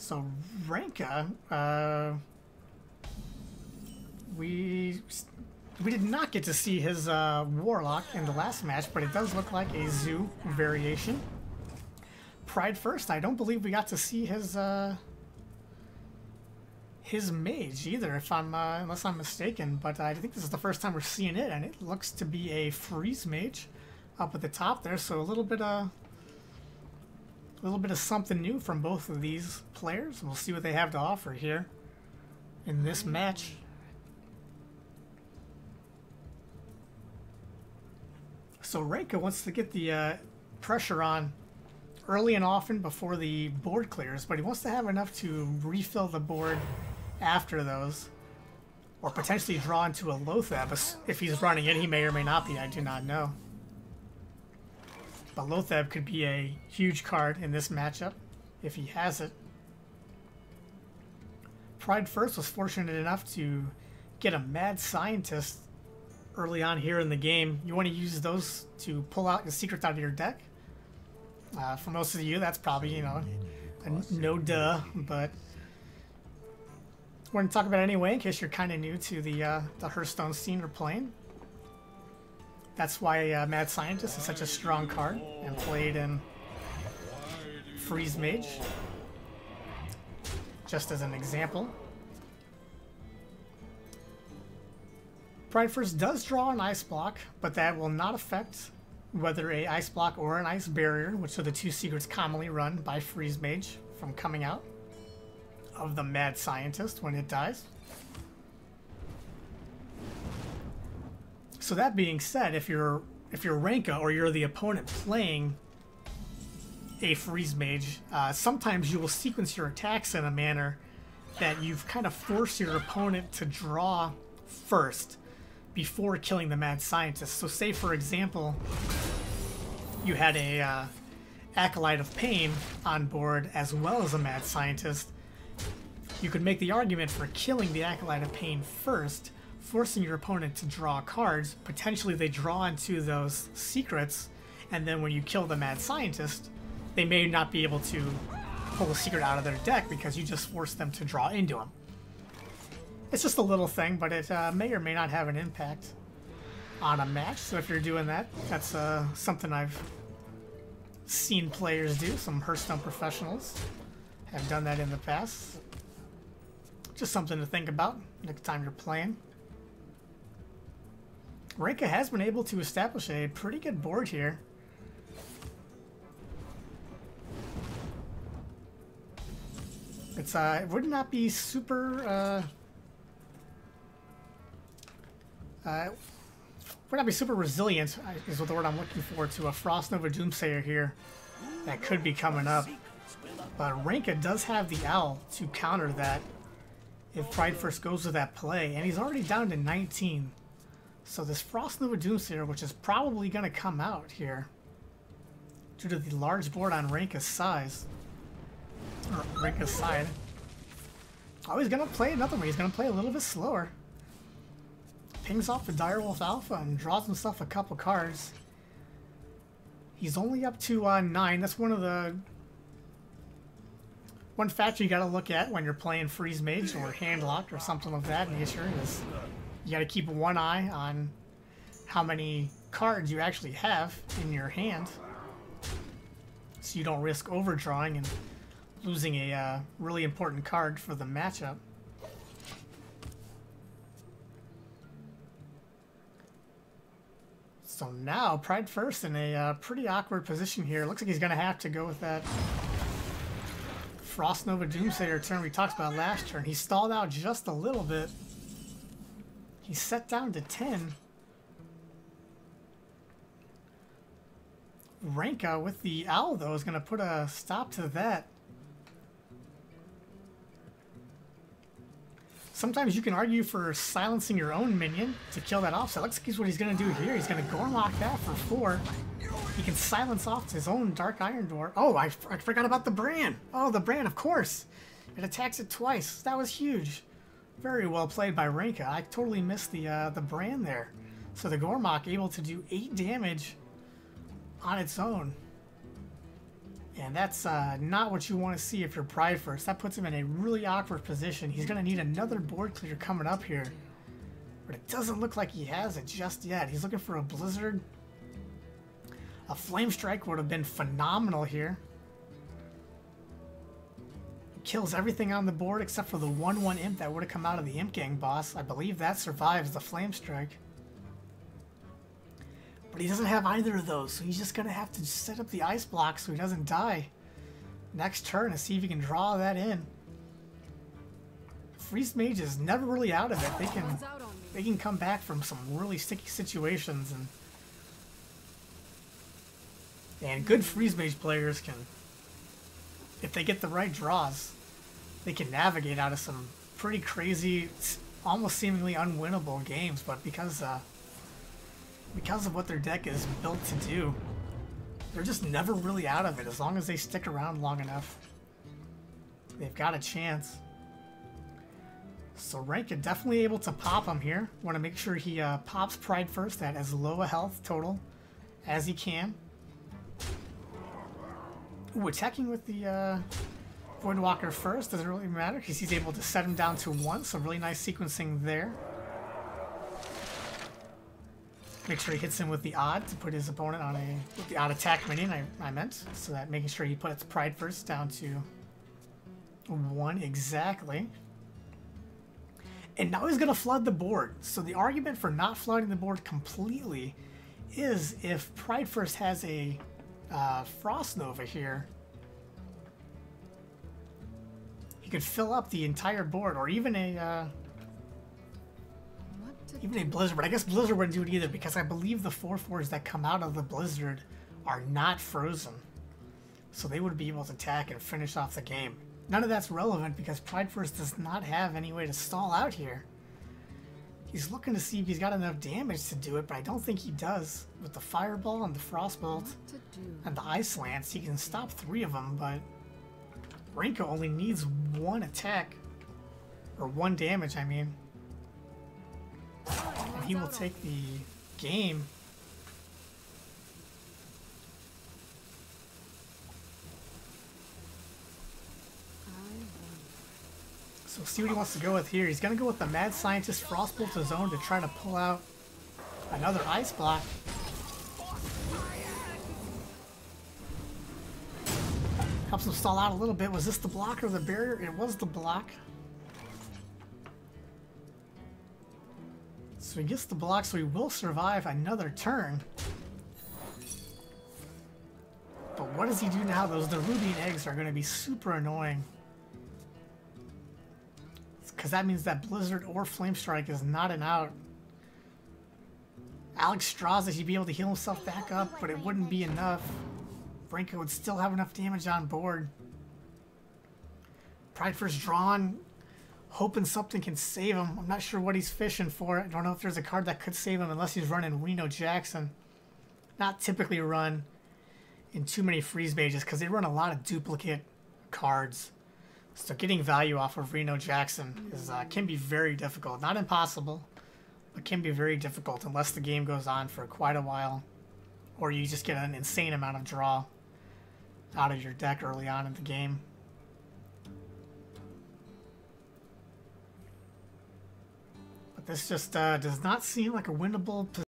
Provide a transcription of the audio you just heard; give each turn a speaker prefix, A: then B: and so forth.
A: So Renka, we did not get to see his Warlock in the last match, but it does look like a Zoo variation. Pride First, I don't believe we got to see his mage either, if I'm unless I'm mistaken. But I think this is the first time we're seeing it, and it looks to be a freeze mage up at the top there. So a little bit of something new from both of these players. We'll see what they have to offer here in this match. So Reika wants to get the pressure on early and often before the board clears, but he wants to have enough to refill the board after those, or potentially draw into a Loatheb. If he's running it, he may or may not be, I do not know. But Loatheb could be a huge card in this matchup if he has it. Pride First was fortunate enough to get a Mad Scientist early on here in the game. You want to use those to pull out the secrets out of your deck. For most of you, that's probably, you know, a no duh, but we're going to talk about it anyway in case you're kind of new to the Hearthstone scene or playing. That's why Mad Scientist is such a strong card and played in Freeze Mage, just as an example. Pride First does draw an Ice Block, but that will not affect whether a Ice Block or an Ice Barrier, which are the two secrets commonly run by Freeze Mage, from coming out of the Mad Scientist when it dies. So that being said, if you're Renka or you're the opponent playing a Freeze Mage, sometimes you will sequence your attacks in a manner that you've kind of forced your opponent to draw first before killing the Mad Scientist. So say, for example, you had a Acolyte of Pain on board as well as a Mad Scientist. You could make the argument for killing the Acolyte of Pain first, forcing your opponent to draw cards. Potentially they draw into those secrets, and then when you kill the Mad Scientist, they may not be able to pull a secret out of their deck because you just forced them to draw into them. It's just a little thing, but it may or may not have an impact on a match. So if you're doing that, that's something I've seen players do. Some Hearthstone professionals have done that in the past. Just something to think about next time you're playing. Renka has been able to establish a pretty good board here. It's it would not be super would not be super resilient, is what the word I'm looking for, to a Frost Nova Doomsayer here that could be coming up. But Renka does have the Owl to counter that if Pride First goes with that play, and he's already down to 19. So this Frost Nova Doomsayer, which is probably going to come out here due to the large board on Renka's size, or Renka's side. Oh, he's going to play another one. He's going to play a little bit slower. Pings off the Direwolf Alpha and draws himself a couple cards. He's only up to 9. That's one factor you got to look at when you're playing Freeze Mage or Handlocked or something like that. And sure is you got to keep one eye on how many cards you actually have in your hand, so you don't risk overdrawing and losing a really important card for the matchup. So now, Pride First in a pretty awkward position here. Looks like he's going to have to go with that Frost Nova Doomsayer turn we talked about last turn. He stalled out just a little bit. He's set down to 10. Renka with the Owl, though, is going to put a stop to that. Sometimes you can argue for silencing your own minion to kill that off. So it looks like what he's going to do here. He's going to Gorlock that for 4. He can silence off his own Dark Iron Door. Oh, I forgot about the Bran. Oh, the Bran, of course. It attacks it twice. That was huge. Very well played by Renka. I totally missed the Bran there. So the Gormok able to do 8 damage on its own. And that's not what you want to see if you're Pride First. That puts him in a really awkward position. He's going to need another board clear coming up here. But it doesn't look like he has it just yet. He's looking for a Blizzard. A Flame Strike would have been phenomenal here. Kills everything on the board except for the 1/1 Imp that would have come out of the Imp Gang boss. I believe that survives the Flame Strike. But he doesn't have either of those, so he's just going to have to set up the ice block so he doesn't die. Next turn and see if he can draw that in. Freeze Mage is never really out of it. They can come back from some really sticky situations, and good Freeze Mage players can, if they get the right draws, they can navigate out of some pretty crazy, almost seemingly unwinnable games, but because of what their deck is built to do, they're just never really out of it. As long as they stick around long enough, they've got a chance. So Rank is definitely able to pop him here. Want to make sure he pops Pride First at as low a health total as he can. Ooh, attacking with the Voidwalker first doesn't really matter because he's able to set him down to 1, so really nice sequencing there. Make sure he hits him with the odd to put his opponent on with the odd attack minion, I meant. So that making sure he puts Pride First down to 1 exactly. And now he's going to flood the board. So the argument for not flooding the board completely is if Pride First has a Frost Nova here, he could fill up the entire board, or even a Blizzard. But I guess Blizzard wouldn't do it either because I believe the 4/4s that come out of the Blizzard are not frozen, so they would be able to attack and finish off the game. None of that's relevant because Pride First does not have any way to stall out here. He's looking to see if he's got enough damage to do it, but I don't think he does. With the Fireball and the Frostbolt and the Ice Lance, he can stop 3 of them, but Rinko only needs 1 attack, or 1 damage, I mean. And he will take the game. So see what he wants to go with here. He's going to go with the Mad Scientist Frostbolt to zone to try to pull out another ice block. Helps him stall out a little bit. Was this the block or the barrier? It was the block. So he gets the block, so he will survive another turn. But what does he do now? Those Nerubian eggs are going to be super annoying. Because that means that Blizzard or Flame Strike is not an out. Alex Straza, he'd be able to heal himself back up, but it wouldn't be enough. Branko would still have enough damage on board. Pride First drawn, hoping something can save him. I'm not sure what he's fishing for. I don't know if there's a card that could save him unless he's running Reno Jackson. Not typically run in too many Freeze Mages because they run a lot of duplicate cards. So getting value off of Reno Jackson is can be very difficult. Not impossible, but can be very difficult unless the game goes on for quite a while, or you just get an insane amount of draw out of your deck early on in the game. But this just does not seem like a winnable position.